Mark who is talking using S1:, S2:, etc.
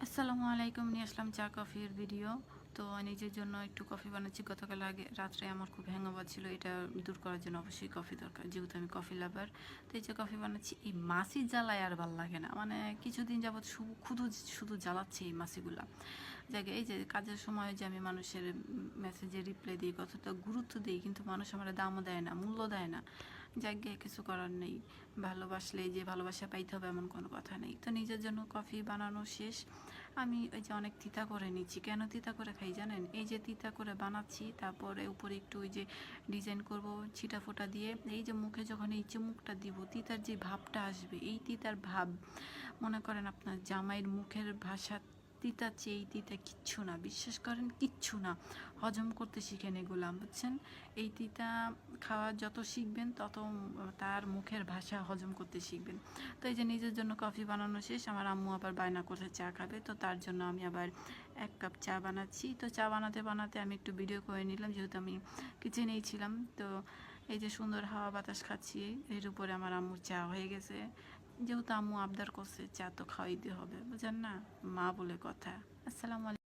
S1: আসসালামু আলাইকুম, নিয়ে আসলাম চা কফির ভিডিও। তো নিজের জন্য একটু কফি বানাচ্ছি। গতকাল রাত্রে আমার খুব হ্যাংওভার ছিল, এটা দূর করার জন্য অবশ্যই কফি দরকার, যেহেতু আমি কফি লাভার। তো এই যে কফি বানাচ্ছি, এই মাছি জ্বালায় আর ভাল লাগে না, মানে কিছুদিন যাবৎ শুধু শুধু জ্বালাচ্ছে এই মাছিগুলা। জায়গা এই যে কাজের সময় যে আমি মানুষের মেসেজে রিপ্লাই দিই, কতটা গুরুত্ব দিই, কিন্তু মানুষ আমার দামও দেয় না, মূল্য দেয় না। জায়গায় কিছু করার নেই, ভালোবাসলে যে ভালোবাসা পাইতে হবে এমন কোনো কথা নেই। তো নিজের জন্য কফি বানানো শেষ। আমি ওই যে অনেক তিতা করে নিচ্ছি। কেন তিতা করে খাই জানেন? এই যে তিতা করে বানাচ্ছি, তারপরে উপরে একটু ওই যে ডিজাইন করব ছিটা ফোটা দিয়ে, এই যে মুখে যখন এই চুমুকটা দিব, তিতার যে ভাবটা আসবে, এই তিতার ভাব, মনে করেন আপনার জামাইয়ের মুখের ভাষা তিতা চেয়ে এই তিতা কিচ্ছু না, বিশ্বাস করেন কিচ্ছু না। হজম করতে শিখেন এগুলা, বুঝছেন? এই তিতা খাওয়া যত শিখবেন তত তার মুখের ভাষা হজম করতে শিখবেন। তো এই যে নিজের জন্য কফি বানানো শেষ, আমার আম্মু আবার বায়না করছে চা খাবে, তো তার জন্য আমি আবার 1 কাপ চা বানাচ্ছি। তো চা বানাতে বানাতে আমি একটু ভিডিও করে নিলাম, যেহেতু আমি কিচেনেই ছিলাম। তো এই যে সুন্দর হাওয়া বাতাস খাচ্ছি, এর উপরে আমার আম্মুর চা হয়ে গেছে। যেহেতু আম্মু আবদার করছে, চা তো খাওয়াইতে হবে, বুঝেন না, মা বলে কথা। আসসালামু আলাইকুম।